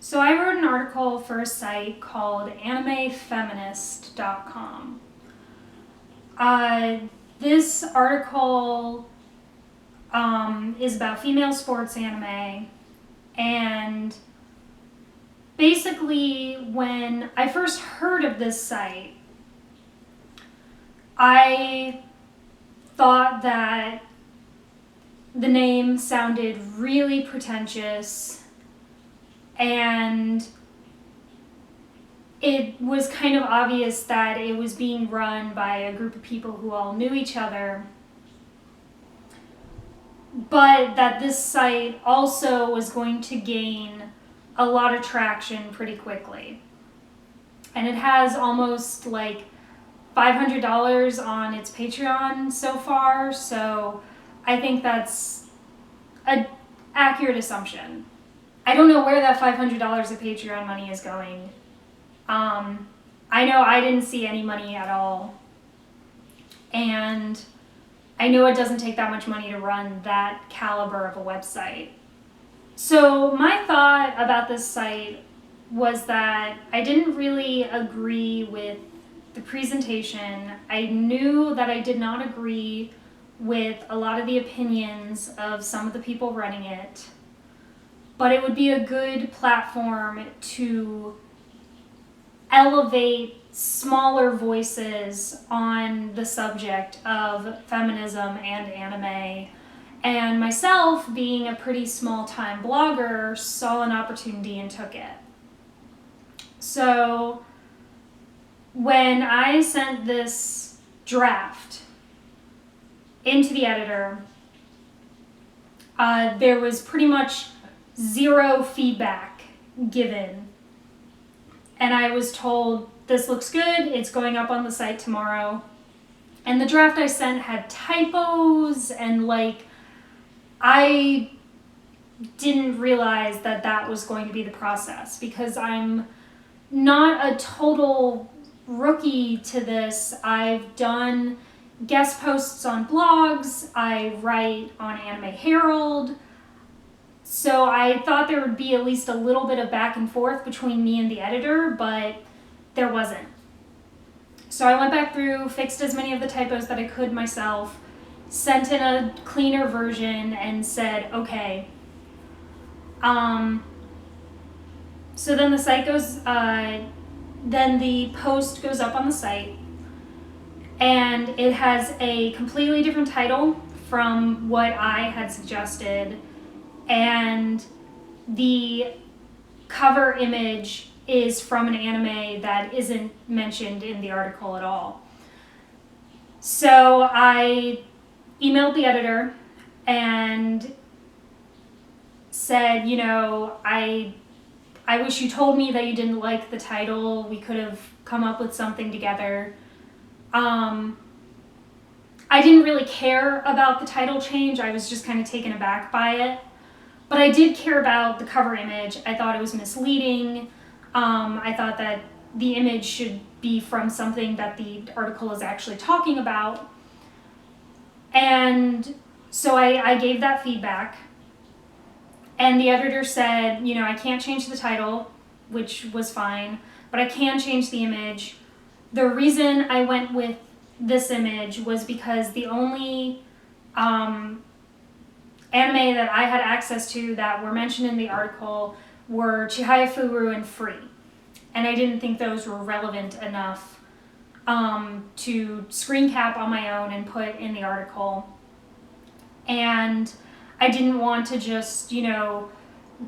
So I wrote an article for a site called AnimeFeminist.com. This article is about female sports anime, and basically when I first heard of this site, I thought that the name sounded really pretentious, and it was kind of obvious that it was being run by a group of people who all knew each other, but that this site also was going to gain a lot of traction pretty quickly. And it has almost like $500 on its Patreon so far, so I think that's an accurate assumption. I don't know where that $500 of Patreon money is going. I know I didn't see any money at all, and I know it doesn't take that much money to run that caliber of a website. So my thought about this site was that I didn't really agree with the presentation. I knew that I did not agree with a lot of the opinions of some of the people running it, but it would be a good platform to elevate smaller voices on the subject of feminism and anime. And myself, being a pretty small-time blogger, saw an opportunity and took it. So when I sent this draft into the editor, there was pretty much zero feedback given. And I was told, this looks good, it's going up on the site tomorrow. And the draft I sent had typos, and I didn't realize that that was going to be the process, because I'm not a total rookie to this. I've done guest posts on blogs, I write on Anime Herald, so I thought there would be at least a little bit of back and forth between me and the editor, but there wasn't. So I went back through, fixed as many of the typos that I could myself, sent in a cleaner version, and said, okay. So then the site goes, then the post goes up on the site, and it has a completely different title from what I had suggested, and the cover image is from an anime that isn't mentioned in the article at all. So I emailed the editor and said, I wish you told me that you didn't like the title. We could have come up with something together. I didn't really care about the title change. I was just kind of taken aback by it. But I did care about the cover image. I thought it was misleading. I thought that the image should be from something that the article is actually talking about. And so I gave that feedback. And the editor said, I can't change the title, which was fine, but I can change the image. The reason I went with this image was because the only anime that I had access to that were mentioned in the article were Chihaya Furu and Free. And I didn't think those were relevant enough to screen cap on my own and put in the article. And I didn't want to just,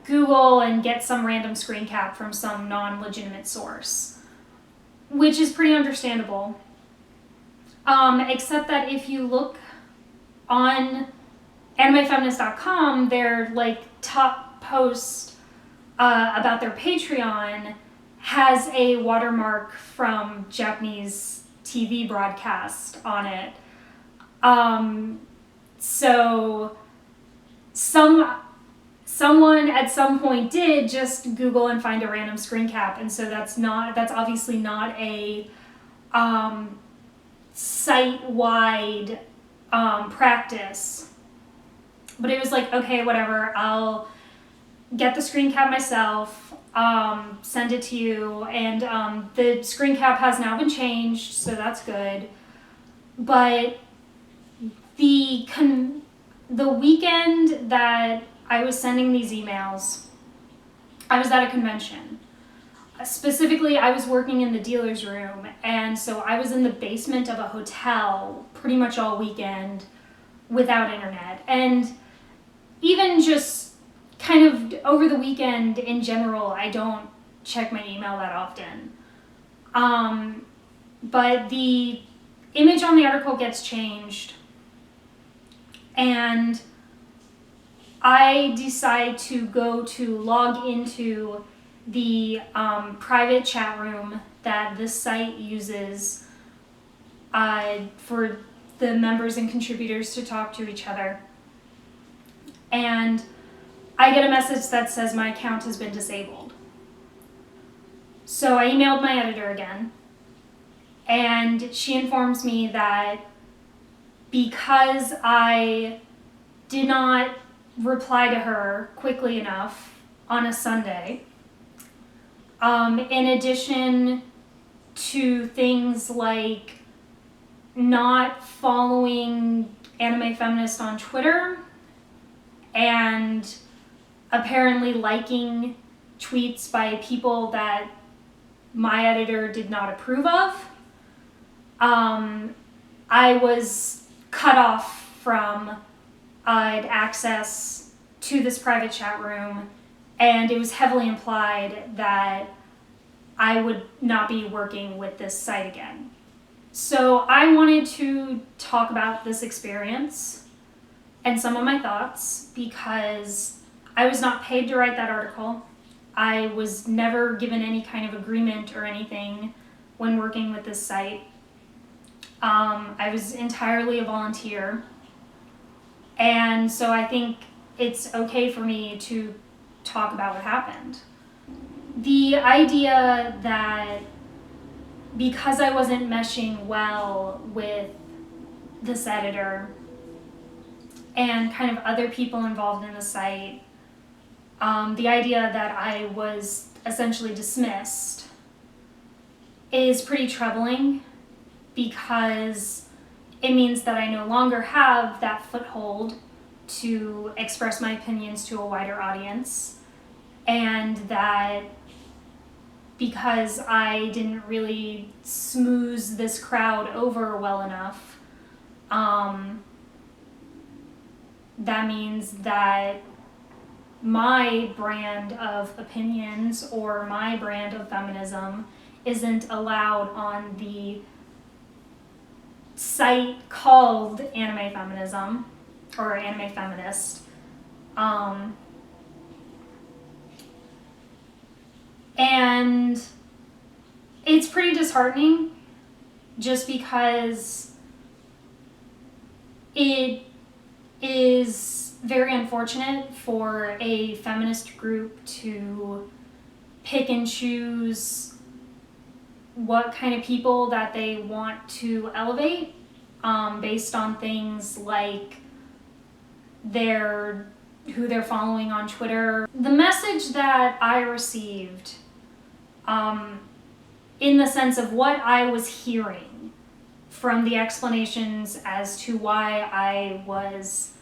Google and get some random screen cap from some non-legitimate source, which is pretty understandable. Except that if you look on AnimeFeminist.com, their top post about their Patreon has a watermark from Japanese TV broadcast on it. So someone at some point did just Google and find a random screen cap, and so that's obviously not a site-wide practice. But it was like, okay, whatever, I'll get the screen cap myself. send it to you. And the screen cap has now been changed, so that's good. But the weekend that I was sending these emails, I was at a convention. Specifically, I was working in the dealer's room, and so I was in the basement of a hotel pretty much all weekend without internet. And even just kind of over the weekend in general, I don't check my email that often. But the image on the article gets changed, and I decide to log into the private chat room that this site uses for the members and contributors to talk to each other. And I get a message that says my account has been disabled. So I emailed my editor again, and she informs me that because I did not reply to her quickly enough on a Sunday, in addition to things like not following AnimeFeminist on Twitter and apparently liking tweets by people that my editor did not approve of, I was cut off from access to this private chat room, and it was heavily implied that I would not be working with this site again. So I wanted to talk about this experience and some of my thoughts, because I was not paid to write that article. I was never given any kind of agreement or anything when working with this site. I was entirely a volunteer. And so I think it's okay for me to talk about what happened. The idea that because I wasn't meshing well with this editor and kind of other people involved in the site, the idea that I was essentially dismissed is pretty troubling, because it means that I no longer have that foothold to express my opinions to a wider audience, and that because I didn't really smooth this crowd over well enough, that means that my brand of opinions or my brand of feminism isn't allowed on the site called AnimeFeminism or AnimeFeminist. And it's pretty disheartening, just because it is very unfortunate for a feminist group to pick and choose what kind of people that they want to elevate, based on things like who they're following on Twitter. The message that I received, in the sense of what I was hearing from the explanations as to why I was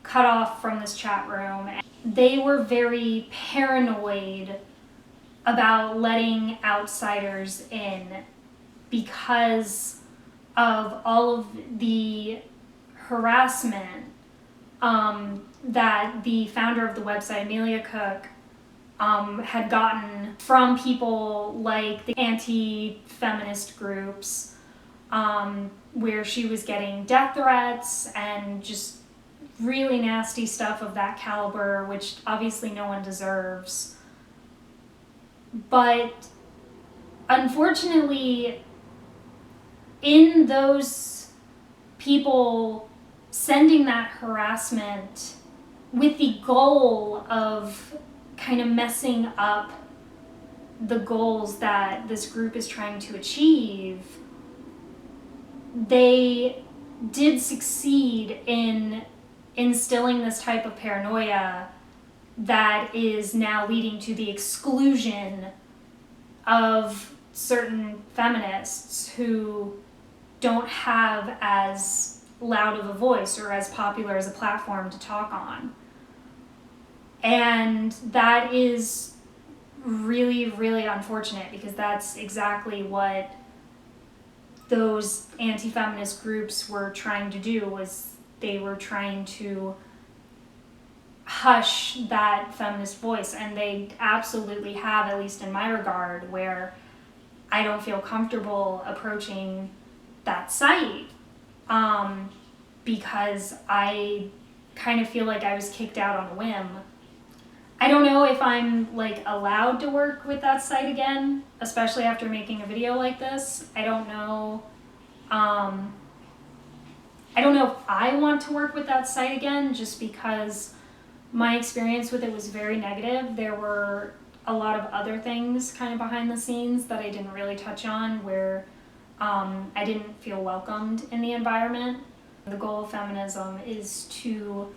cut off from this chat room, they were very paranoid about letting outsiders in because of all of the harassment that the founder of the website, Amelia Cook, had gotten from people like the anti-feminist groups, where she was getting death threats and just really nasty stuff of that caliber, which obviously no one deserves. But unfortunately, in those people sending that harassment with the goal of kind of messing up the goals that this group is trying to achieve, they did succeed in instilling this type of paranoia that is now leading to the exclusion of certain feminists who don't have as loud of a voice or as popular as a platform to talk on. And that is really, really unfortunate, because that's exactly what those anti-feminist groups were trying to do, was they were trying to hush that feminist voice, and they absolutely have, at least in my regard, where I don't feel comfortable approaching that site because I kind of feel like I was kicked out on a whim. I don't know if I'm like allowed to work with that site again, especially after making a video like this. I don't know if I want to work with that site again, just because my experience with it was very negative. There were a lot of other things kind of behind the scenes that I didn't really touch on, where I didn't feel welcomed in the environment. The goal of feminism is to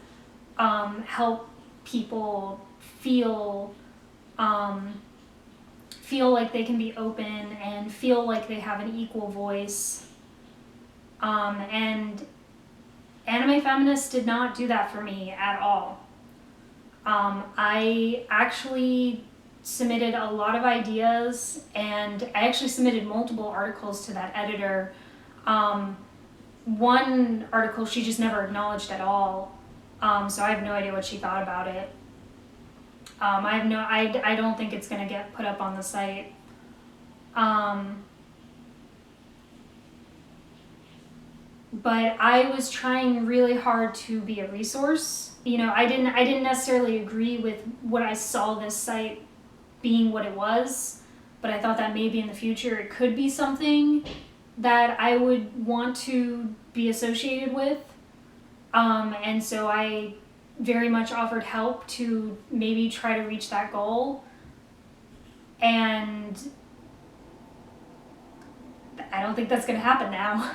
help people feel like they can be open and feel like they have an equal voice. And AnimeFeminist did not do that for me at all. I actually submitted a lot of ideas, and I actually submitted multiple articles to that editor. One article she just never acknowledged at all, so I have no idea what she thought about it. I don't think it's going to get put up on the site. But I was trying really hard to be a resource. You know, I didn't necessarily agree with what I saw this site being what it was, but I thought that maybe in the future it could be something that I would want to be associated with. And so I very much offered help to maybe try to reach that goal. And I don't think that's going to happen now.